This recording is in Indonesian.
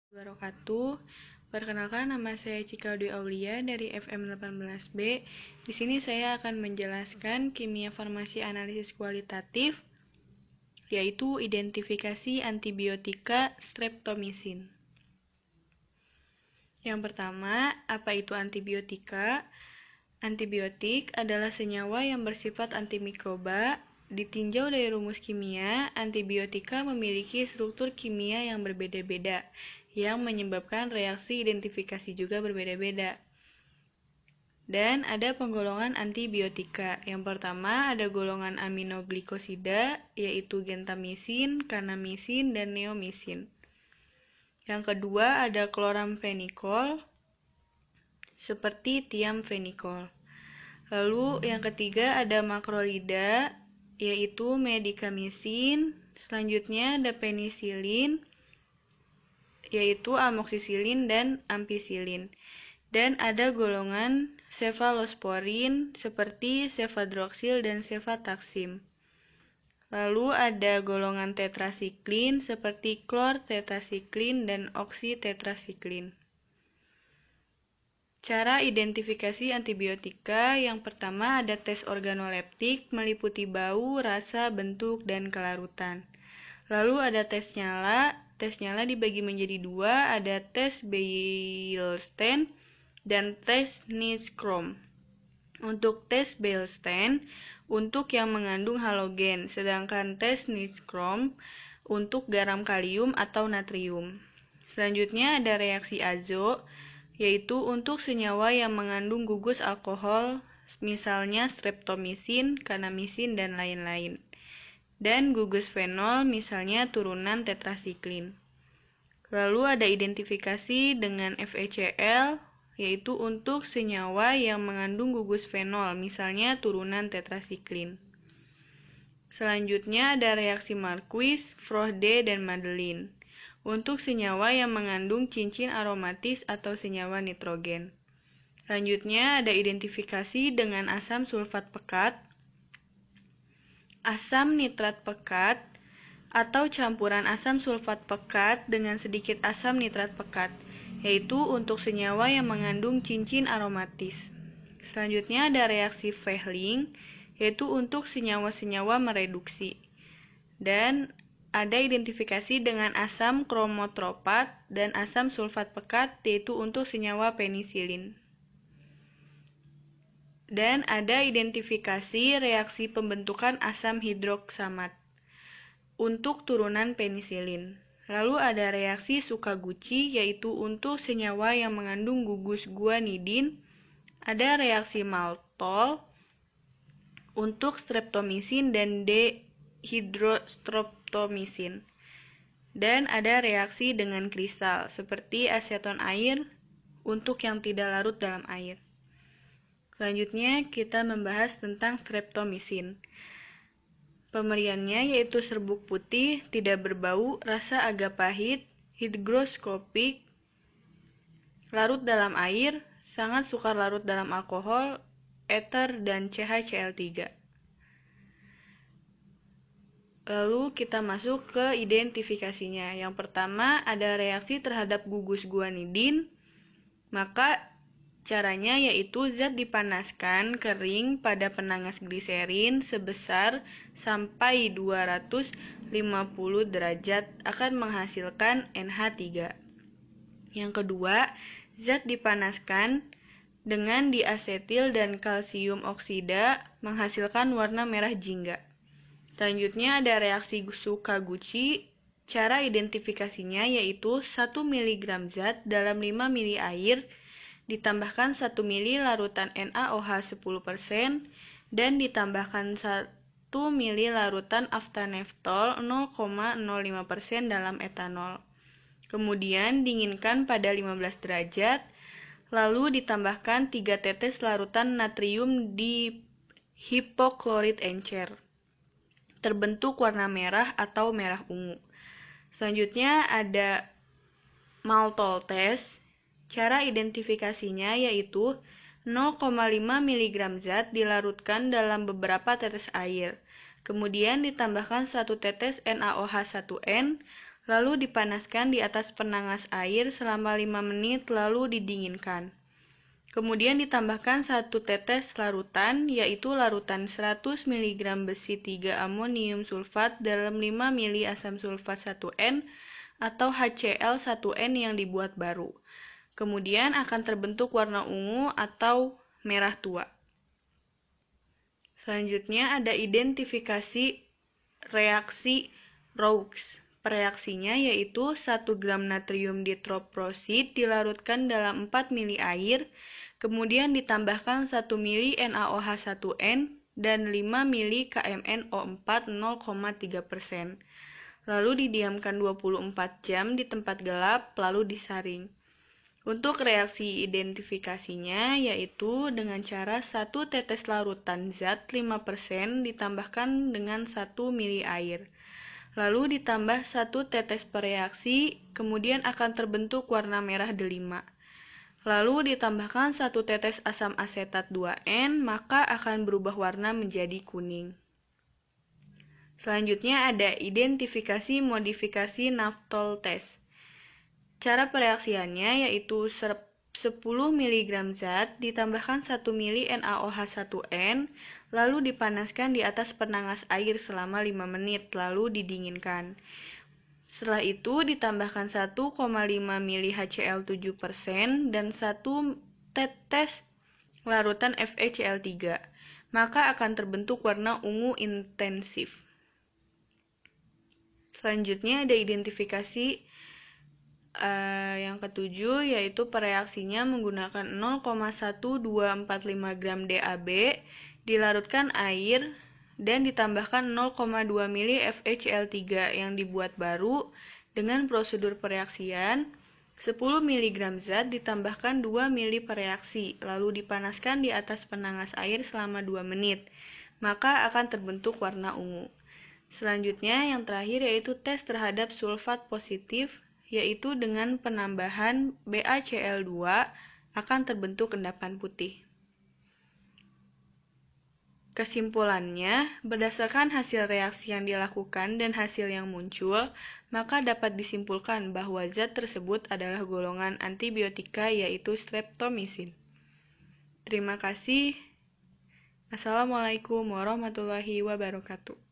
Wabarakatuh. Perkenalkan, nama saya Cika Dwi Aulia dari FM 18B. Di sini saya akan menjelaskan kimia farmasi analisis kualitatif, yaitu identifikasi antibiotika streptomycin. Yang pertama, apa itu antibiotika? Antibiotik adalah senyawa yang bersifat antimikroba. Ditinjau dari rumus kimia, antibiotika memiliki struktur kimia yang berbeda-beda, yang menyebabkan reaksi identifikasi juga berbeda-beda. Dan ada penggolongan antibiotika. Yang pertama ada golongan aminoglikosida, yaitu gentamicin, kanamicin, dan neomycin. Yang kedua ada kloramfenikol, seperti tiamfenikol. Lalu yang ketiga ada makrolida, yaitu medikamycin. Selanjutnya ada penisilin, yaitu amoksisilin dan ampicillin. Dan ada golongan cefalosporin seperti cefadroxil dan cefataksim. Lalu ada golongan tetrasiklin seperti klortetrasiklin dan oksitetrasiklin. Cara identifikasi antibiotika, yang pertama ada tes organoleptik meliputi bau, rasa, bentuk, dan kelarutan. Lalu ada tes nyala. Tes nyala dibagi menjadi dua, ada tes Beilstein dan tes Nystrom. Untuk tes Beilstein untuk yang mengandung halogen, sedangkan tes Nystrom untuk garam kalium atau natrium. Selanjutnya ada reaksi azo, yaitu untuk senyawa yang mengandung gugus alkohol, misalnya streptomycin, kanamicin, dan lain-lain. Dan gugus fenol, misalnya turunan tetrasiklin. Lalu ada identifikasi dengan FeCl, yaitu untuk senyawa yang mengandung gugus fenol, misalnya turunan tetrasiklin. Selanjutnya ada reaksi Marquis, Frohde, dan Madelin untuk senyawa yang mengandung cincin aromatis atau senyawa nitrogen. Selanjutnya ada identifikasi dengan asam sulfat pekat, asam nitrat pekat, atau campuran asam sulfat pekat dengan sedikit asam nitrat pekat, yaitu untuk senyawa yang mengandung cincin aromatis. Selanjutnya ada reaksi Fehling, yaitu untuk senyawa-senyawa mereduksi. Dan ada identifikasi dengan asam kromotropat dan asam sulfat pekat, yaitu untuk senyawa penisilin. Dan ada identifikasi reaksi pembentukan asam hidroksamat untuk turunan penisilin. Lalu ada reaksi Sukaguchi, yaitu untuk senyawa yang mengandung gugus guanidin. Ada reaksi Maltol untuk streptomycin dan dehydrostreptomycin. Dan ada reaksi dengan kristal, seperti aseton air untuk yang tidak larut dalam air. Selanjutnya kita membahas tentang streptomycin. Pemeriannya yaitu serbuk putih, tidak berbau, rasa agak pahit, higroskopik, larut dalam air, sangat sukar larut dalam alkohol, ether, dan CHCl3. Lalu kita masuk ke identifikasinya. Yang pertama ada reaksi terhadap gugus guanidin. Maka caranya yaitu zat dipanaskan kering pada penangas gliserin sebesar sampai 250 derajat akan menghasilkan NH3. Yang kedua, zat dipanaskan dengan diasetil dan kalsium oksida menghasilkan warna merah jingga. Selanjutnya ada reaksi Sukaguchi. Cara identifikasinya yaitu 1 mg zat dalam 5 ml air ditambahkan 1 ml larutan NaOH 10% dan ditambahkan 1 ml larutan aftaneftol 0,05% dalam etanol. Kemudian dinginkan pada 15 derajat, lalu ditambahkan 3 tetes larutan natrium di hipoklorit encer. Terbentuk warna merah atau merah ungu. Selanjutnya ada maltol test. Cara identifikasinya yaitu 0,5 mg zat dilarutkan dalam beberapa tetes air. Kemudian ditambahkan 1 tetes NaOH1N, lalu dipanaskan di atas penangas air selama 5 menit lalu didinginkan. Kemudian ditambahkan 1 tetes larutan, yaitu larutan 100 mg besi 3 amonium sulfat dalam 5 ml asam sulfat 1N atau HCl1N yang dibuat baru. Kemudian akan terbentuk warna ungu atau merah tua. Selanjutnya ada identifikasi reaksi Roux. Reaksinya yaitu 1 gram natrium ditroprosid dilarutkan dalam 4 ml air, kemudian ditambahkan 1 ml NaOH1N dan 5 ml KMnO4 0,3%. Lalu didiamkan 24 jam di tempat gelap, lalu disaring. Untuk reaksi identifikasinya yaitu dengan cara 1 tetes larutan zat 5% ditambahkan dengan 1 ml air. Lalu ditambah 1 tetes per reaksi, kemudian akan terbentuk warna merah delima. Lalu ditambahkan 1 tetes asam asetat 2N, maka akan berubah warna menjadi kuning. Selanjutnya ada identifikasi modifikasi naftol test. Cara pereaksiannya yaitu 10 mg zat ditambahkan 1 ml NaOH1N, lalu dipanaskan di atas penangas air selama 5 menit, lalu didinginkan. Setelah itu ditambahkan 1,5 ml HCl7% dan 1 tetes larutan FeCl3, maka akan terbentuk warna ungu intensif. Selanjutnya ada identifikasi yang ketujuh yaitu pereaksinya menggunakan 0,1245 gram DAB dilarutkan air dan ditambahkan 0,2 ml FeCl3 yang dibuat baru dengan prosedur pereaksian 10 mg zat ditambahkan 2 ml per reaksi lalu dipanaskan di atas penangas air selama 2 menit, maka akan terbentuk warna ungu. Selanjutnya yang terakhir yaitu tes terhadap sulfat positif, yaitu dengan penambahan BaCl2 akan terbentuk endapan putih. Kesimpulannya, berdasarkan hasil reaksi yang dilakukan dan hasil yang muncul, maka dapat disimpulkan bahwa zat tersebut adalah golongan antibiotika yaitu streptomycin. Terima kasih. Assalamualaikum warahmatullahi wabarakatuh.